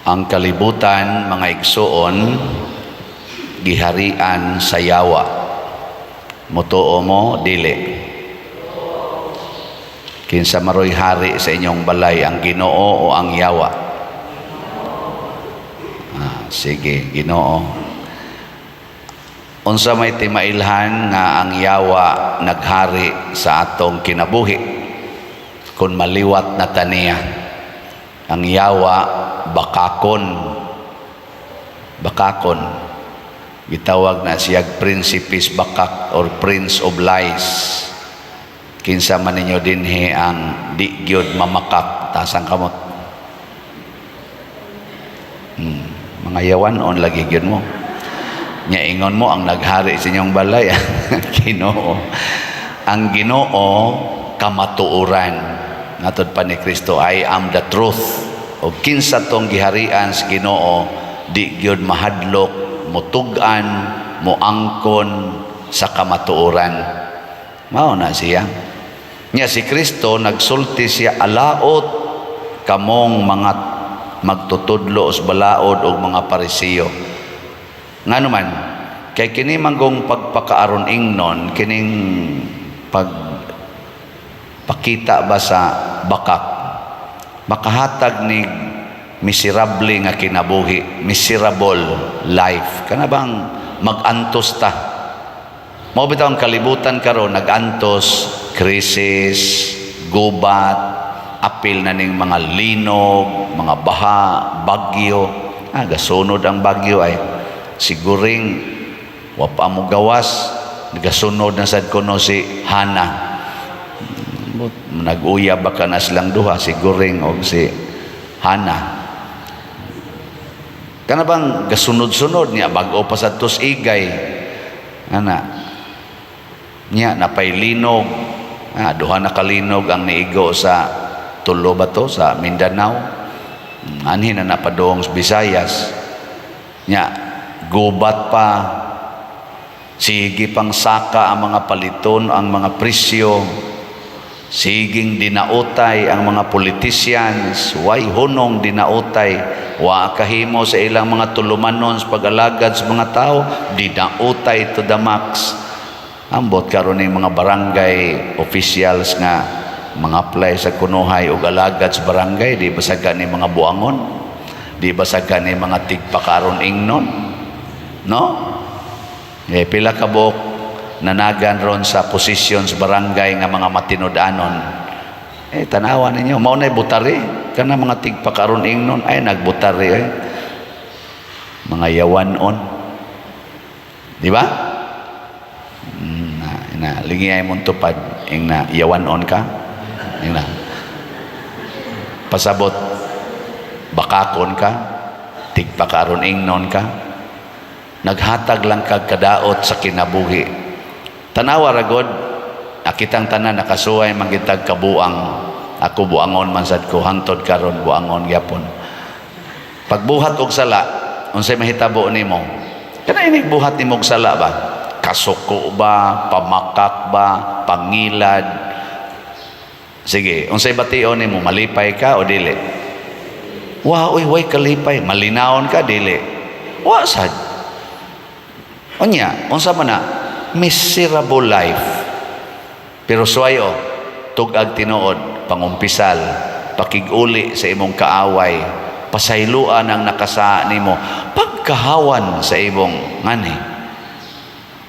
Ang kalibutan, mga igsoon, giharian sa yawa. Mutuo mo, dili. Kinsa maroy hari sa inyong balay, ang Ginoo o ang yawa? Sige, Ginoo. Unsa may timailhan nga ang yawa naghari sa atong kinabuhi kung maliwat na taniya. Ang yawa bakakon gitawag na siyag Principis Bakak or Prince of Lies. Kinsa man ninyo dinhi ang di gyud mamakak tasang kamot. Mga yawanon lagi gyud mo. Nya ingon mo ang naghari sa inyong balay Ginoo. Ang Ginoo kamatuoran. Natod pa ni Kristo, I am the truth. O kinsa tong giharian sa Ginoo, di gyud mahadlok, mutugan, muangkon sa kamatuoran. Mao na siya. Nya si Kristo nagsulti siya, alaot kamong mga magtutudlo os balaod og mga Pariseo. Ngano man, kay kini manggong pagpakaaron ingnon, kining pakita ba sa bakak, makahatag ni miserable nga kinabuhi, miserable life. Kana bang magantos ta? Mao bitaw ang kalibutan karon, nagantos, krisis, gubat, apil na ning mga linog, mga baha, bagyo. Gasunod ang bagyo ay siguring wa pa mo gawas, nagasunod na sad kuno si Hana. Nag-uya baka na silang duha, si Goring o si Hana. Kana bang gasunod-sunod niya bago pa sa tus igay niya napay linog. Duha na kalinog ang niigo sa tulo ba to sa Mindanao, anhin na napadong sa Visayas niya, gubat pa, sige pang saka ang mga paliton, ang mga presyo, siging dinautay ang mga politicians, way hunong dinautay, wa kahimo sa ilang mga tulumanon sa pag-alagad sa mga tao, dinautay to the max. Ambot karon ning mga barangay officials nga mga apply sa kunuhay og alagad sa barangay, di basagan ni mga buangon, di basagan ni mga tigpakaron ingnon, no? Pila ka buok nanagan ron sa posisyon sa barangay nga mga matinud-anon. Tanawa ninyo, mao nay butari kana mga tigpakaron ingnon ay nagbutari mga yawanon, di ba? Lingiyay mong tupad ing na yawanon ka, ing na pasabot bakakon ka, tigpakaron ingnon ka, naghatag lang kag kadaot sa kinabuhi. Tanawa ragod, akitang tanan nakasuway mangitag kabuang. Ako buangon man sad ko, hangtod karon buangon gyapon. Pagbuhat og sala, unsay mahitabo nimo? Kana inig buhat nimo og sala ba? Kasuko ba, pamakak ba, pangilad? Sige, unsay bation nimo, malipay ka o dili? Wa, way kalipay, malinawon ka dili? Wa sad. Unya, unsa man na? Miserable life. Pero suwayo, tugag tinuod, pangumpisal, pakiguli sa imong kaaway, pasayloan ang nakasa nimo, pagkahawan sa imong ngani.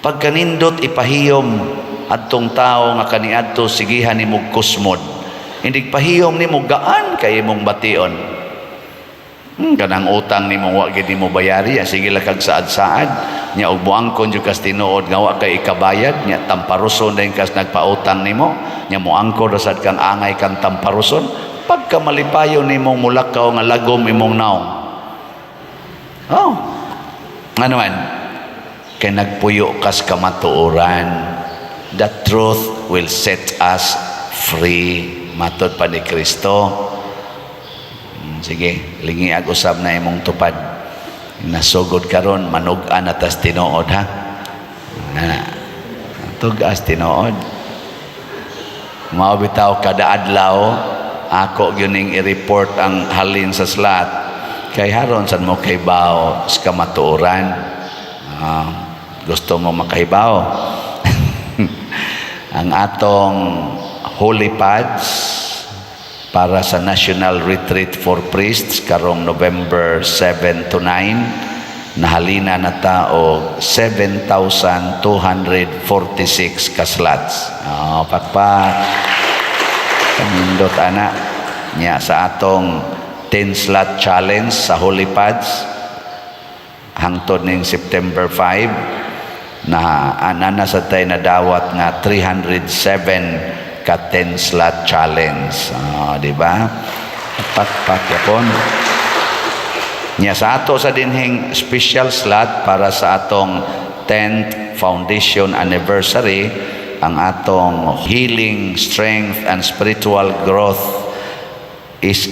Pagkanindot ipahiyom adtong tao nga kaniadto sigihan nimo kusmod. Hindi pahiyom nimo gaan kay imong bation. Kanang utang nimo wa gid nimo bayari, sige la kag saad-saad nya og moangkon jud kas tinuod nga wa kay ikabayad nya tamparuson din kas nagpautang nimo nya moangkon sad kang angay kang tamparuson. Pagka malipayon nimong mulakaw nga lagom imong naong. Ano man? Kay nagpuyo kas kamatuoran, the truth will set us free. Matod pa ni Kristo. Sige, lingi ag-usab na imong tupad. Nasugod karon manug-an atas tinuod ha. Tugas tinuod. Mao bitaw kada adlaw ako gyuning i-report ang halin sa slat Kay haron san mo kaibaw sa kamatuoran. Gusto mo makahibaw? Ang atong Holy Pads para sa National Retreat for Priests karong November 7 to 9, nahalina na ta og 7,246 ka slots. Pakpak. Kamindot ana nya sa atong 10 slot challenge sa Holy Pads hangtod ning September 5 na anana sa tay na dawat nga 307 ka 10 slot challenge. Di ba? Pakpak yapon. Nya sa ato sa dinhing special slot para sa atong 10th foundation anniversary, ang atong healing, strength, and spiritual growth is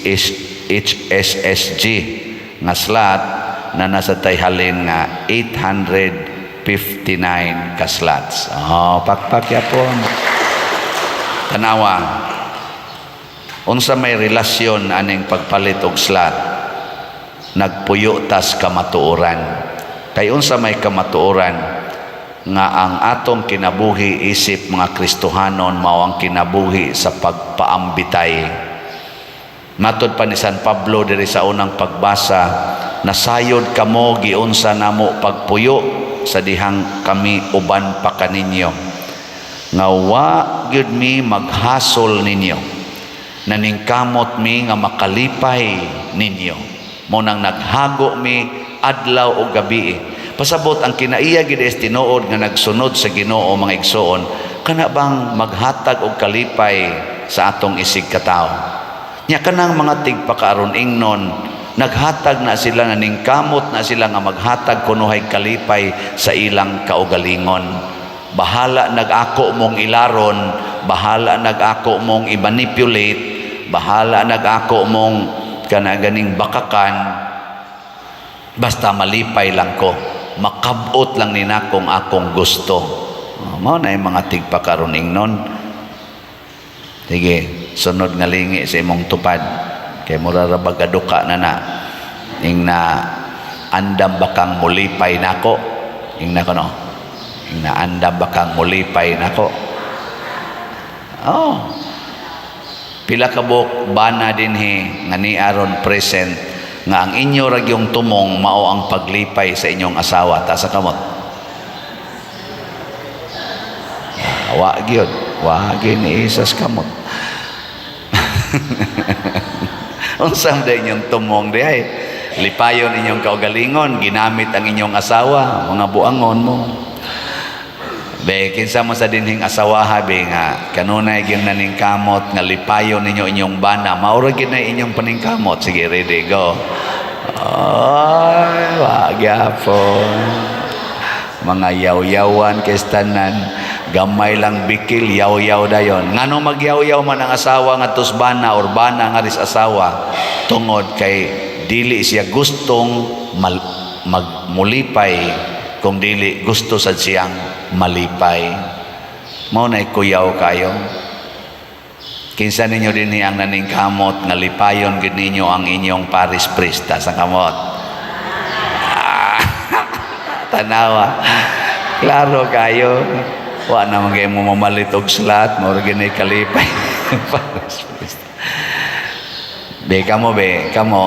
HSSG nga slot na nasa tayhalin nga 859 ka slots. Pakpak yapon. Tanawa, unsa may relasyon aning pagpalit og slot, nagpuyo tas kamatuoran. Kay unsa may kamatuoran nga ang atong kinabuhi isip mga Kristohanon mao ang kinabuhi sa pagpaambitay. Matod pa ni San Pablo diri sa unang pagbasa, nasayod kamo giunsa namo pagpuyo sa dihang kami uban pa kaninyo. Nga wa gyud mi maghasol ninyo, naningkamot mi nga makalipay ninyo. Mo nang naghago mi adlaw o gabi. Pasabot ang kinaiya gid tinuod nga nagsunod sa Ginoo mga igsoon, kana bang maghatag og kalipay sa atong isig katawo. Nya kanang mga tigpakaaron ingnon, naghatag na sila, naningkamot na sila nga maghatag kunuhay kalipay sa ilang kaugalingon. Bahala nag-ako mong ilaron, bahala nag-ako mong i-manipulate, bahala nag-ako mong kanaganing bakakan, basta malipay lang ko, makabot lang nina kung akong gusto. Mao na yung mga tigpakaron ingnon. Sige, sunod nga lingi sa imong tupad kay murarabag kaduka na ing na andam bakang mulipay nako ing na kono ing na andam bakang mulipay nako. Pila ka buok bana dinhi nga ni aron present nga ang inyo ra gyung tumong mao ang paglipay sa inyong asawa ta sa kamot. Wa gyud ni isas kamot. Unsang da inyong tumong di ay lipayon inyong kaugalingon, ginamit ang inyong asawa, mga buangon mo. Be kinsa mo sa dinhing asawa be nga kanunay gyud naningkamot nga lipayon ninyo inyong bana, maura gyud na inyong paningkamot. Sige, ready, go. Ay, wa gyapon. Mga yaw-yawan kay tanan, gamay lang bikil, yaw-yaw dayon. Ngano magyaw-yaw man ang asawa nga tusbana or bana nga ris asawa, tungod kay dili siya gustong magmulipay, kung dili gusto sad siyang malipay. Mao nay kuyaw kayo. Kinsa ninyo dinhi ang naningkamot nga lipayon gid ninyo ang inyong paris prista sa kamot. Tanawa. Klaro kayo. Wa na man kayo mo mamalit og slot, mao ginay kalipay. Be kamo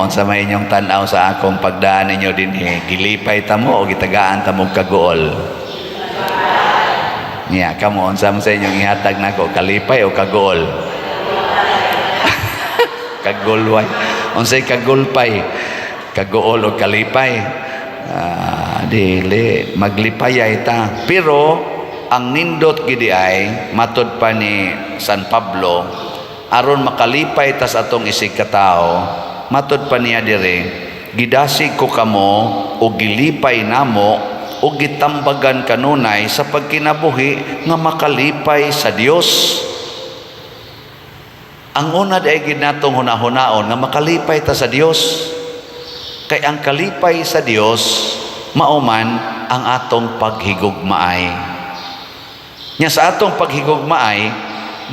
sa may inyong tan-aw sa akong pagdaan ninyo dinhi, gilipay ta mo o gitagaan ta mo kagool. Niya kamo unsa man sa inyong ihatag nako, kalipay o kagool? Kagolway. Unsay kagolpay? Kagool o kalipay? Dili maglipayay ta. Pero ang nindot gidi ay matod pa ni San Pablo, aron makalipay tas atong isig katao, matod pa niya dire, gidasig ko kamo o gilipay namo o gitambagan kanunay sa pagkinabuhi nga makalipay sa Dios. Ang una ay gid natong hunahunaon nga makalipay ta sa Dios. Kay ang kalipay sa Dios mauman ang atong paghigugmaay. Nya sa atong paghigugmaay,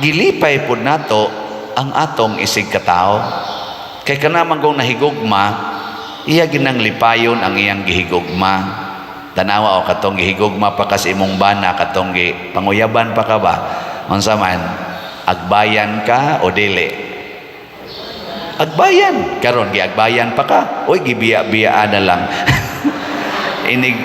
gilipay pud nato ang atong isig katao. Kay kanamang kung nahigugma, iya ginang lipayon ang iyang gihigugma. Tanawa o katong gihigugma pa kas imong bana, katong panguyaban pa ka ba? Unsa man, agbayan ka o dili? Agbayan. Karon giagbayan pa ka. Oy, gibiya-biyaan na lang.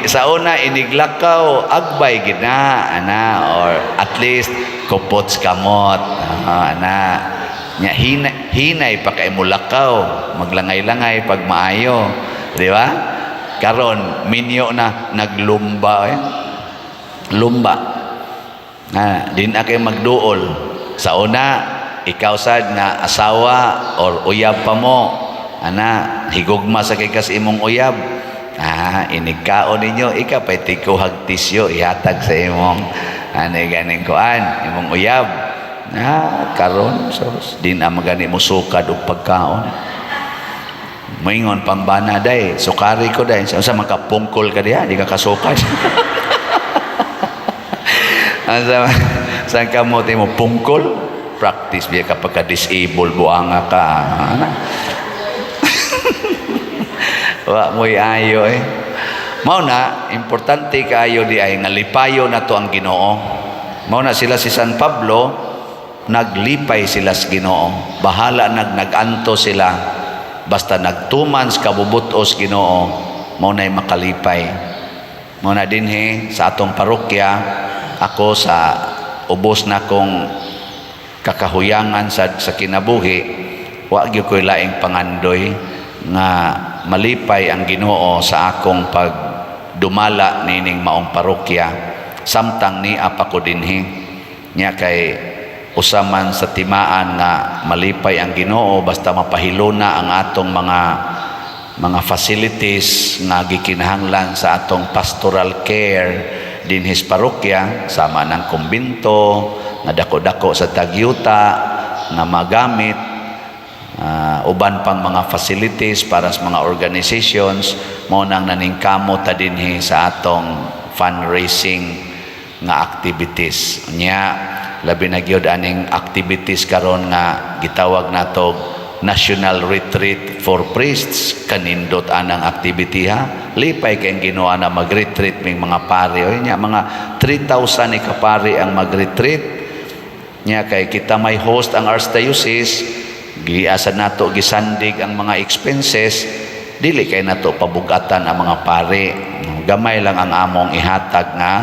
Sa una iniglakaw, agbay gina ana, or at least kupots kamot ana nya, hinay pa kay mulakaw, maglangay-langay pag maayo, di ba? Karon minyo na naglumba, lumba din na kay magduol. Sa una ikaw sad nga asawa or uyab pa mo ana, higugma sa kay kas imong uyab, inigkaon ninyo, ika pa'y tikuhag tisyo ihatag sa imong ganing kuan, imong uyab. Karon so di na magani mo sukad og pagkaon. Moingon pambana day, sukari ko day, sa makapungkol ka diha, di ka kasukad. Saan ka mo mo pungkol? Practice biya kapag ka-disable, buanga ka. Wa mo'y ayo Mao na, importante kaayo di ay nga lipayo na to ang Ginoo. Mao na sila si San Pablo, naglipay sila sa Ginoo. Bahala naganto sila. Basta nagtuman sa kabubutos Ginoo, mao na'y makalipay. Mao na dinhi sa atong parokya, ako sa ubos na kong kakahuyangan sa kinabuhi, wa gyud ko'y laing pangandoy nga malipay ang Ginoo sa akong pagdumala nining maong parokya, samtang ni apa ko dinhi nya kay usaman sa timaan nga malipay ang Ginoo basta mapahiluna ang atong mga facilities nga gikinahanglan sa atong pastoral care dinhi sa parokya, sama ng kumbinto nga dako-dako sa tagyuta nga magamit, uban pang mga facilities para sa mga organizations, mo nang naningkamot ta dinhi sa atong fundraising nga activities. Nya labi na gyud aning activities karon nga gitawag nato National Retreat for Priests. Kanindot anang activity ha, lipay kay Ginoo na mag-retreat ming mga pari. O nya mga 3,000 ni kapari ang mag-retreat nya, kay kita may host ang Archdiocese, giasa nato gisandig ang mga expenses, dili kay nato pabugatan ang mga pari. Gamay lang ang among ihatag nga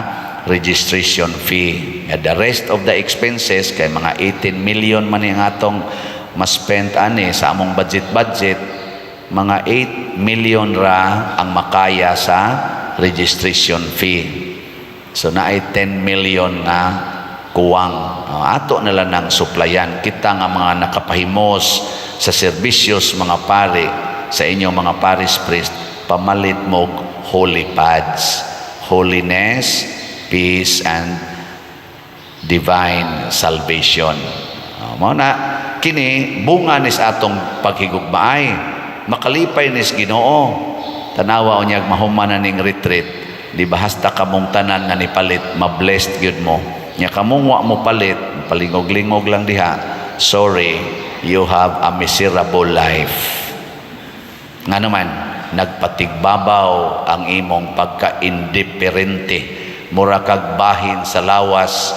registration fee. The rest of the expenses kay mga 18 million man ang atong ma-spend ani sa among budget, mga 8 million ra ang makaya sa registration fee. So naay 10 million na kuwang ato nila ng suplayan. Kita nga mga nakapahimos sa serbisyos mga pari, sa inyong mga parish priest, pamalit mo holy pads, holiness, peace, and divine salvation. Mao na kini bunga ni sa atong paghigugmaay, makalipay ni sa Ginoo. Tanawa unyag mahuman na ning retreat, di ba hasta kamong tanan nga nipalit, ma-blessed gyud mo. Nya kamong wa mo palit, palingog-lingog lang diha, sorry, you have a miserable life. Nga naman, nagpatigbabaw ang imong pagka-indiferente, mura kag bahin sa lawas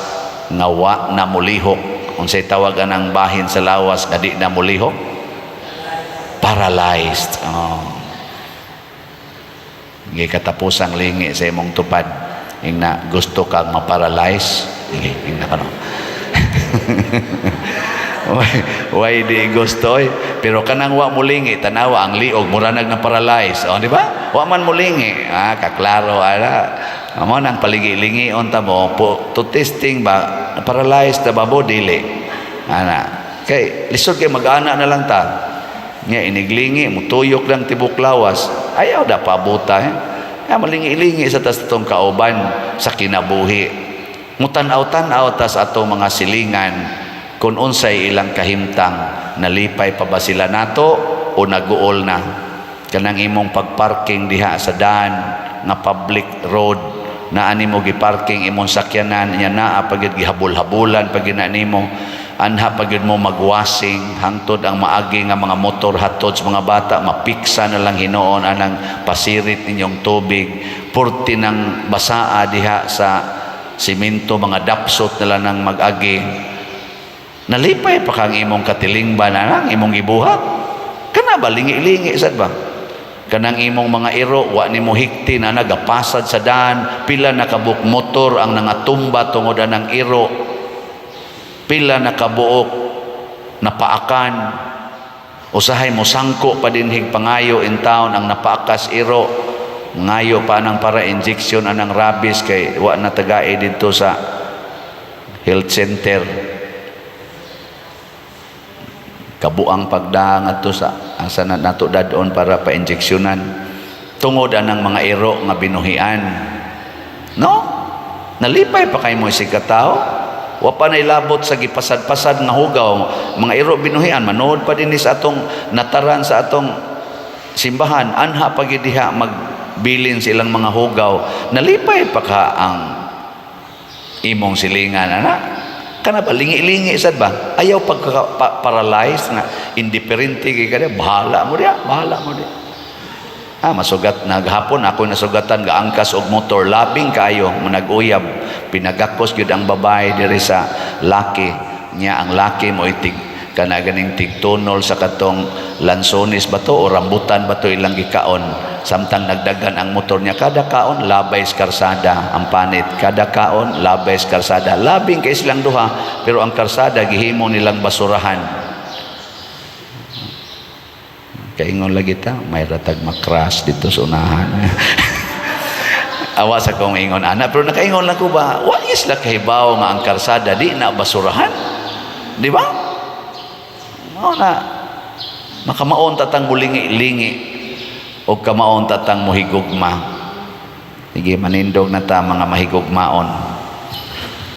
nga wa na mulihok. Unsay tawagan ang bahin sa lawas nga di na mulihok? Paralyzed. Gikatapusang lingi sa imong tupad, ingna gusto kang ma-paralyze, ingna ka no. Why di gusto pero kanang wa mulingi, tanawa ang liog mura nag na paralyze, di ba? Wa man mulingi, kaklaro ara. Amo nang paligi-lingi unta mo to testing ba paralyzed ta babo dili ana kay lisod kay mag-ana na lang ta nya, iniglingi mutuyok lang tibok lawas, ayaw da pabuta malingi-lingi sa tas tong kauban sa kinabuhi, mutan-aw ta sa atong mga silingan kung unsay ilang kahimtang, nalipay pa ba sila nato o naguol na. Kanang imong pagparking diha sa daan nga public road, na ani mo giparking imong sakyanan nya, naa pagid gihabol-habulan pag nimo, anha pagyud mo magwasing hangtod ang maagi nga mga motor hatod sa mga bata mapiksa na lang hinuon anang pasirit ninyong tubig, purti ng basaa diha sa simento, mga dapsot na lang ng mag-agi. Nalipay pa kang imong katilingban anang imong gibuhat. Kana ba lingi-lingi sad ba? Kanang imong mga iro wa nimo hikti na nagapasad sa daan, pila nakabuk motor ang nangatumba tungod anang iro, pila nakabuok napaakan, usahay mo sangko pa dinhig pangayo in town ang napaakas iro, ngayo pa nang para injection anang rabies kay wa na tagay dito sa health center. Kabuang pagdaang ato sa asa na nato dadon para pa-injeksyonan tungod anang mga iro nga binuhian. No? Nalipay pa kay mo si katao. Wa pa nailabot sa gipasad-pasad nga hugaw, mga iro binuhian, manood pa din sa atong nataran sa atong simbahan, anha pagid diha magbilin silang mga hugaw. Nalipay pa ka ang imong silingan ana. Kana ba lingi-lingi sad ba? Ayaw pagka-paralyze nga indiferente kay kada bahala mo dia. Masugat naghapon ako nasugatan ga angkas og motor, labing kayo mo nag-uyab, pinagakos gyud ang babae diri sa laki niya. Ang laki mo itig kana ganing tigtunol sa katong lansones ba to o rambutan ba to ilang gikaon. Samtang nagdagan ang motor niya, kada kaon labay sa karsada ang panit, kada kaon labay sa karsada. Labing kay silang duha, pero ang karsada gihimo nilang basurahan. Kaingon lagi ta, may ratag makras dito sa unahan. Awa sa kong ingon ana, pero nakaingon lang ko ba, wa isla kahibaw nga ang karsada di na basurahan, di ba? Mao na makamaon tatang mulingi-lingi o kamaon tatang mohigugma. Sige, manindog na ta mga mahigugmaon.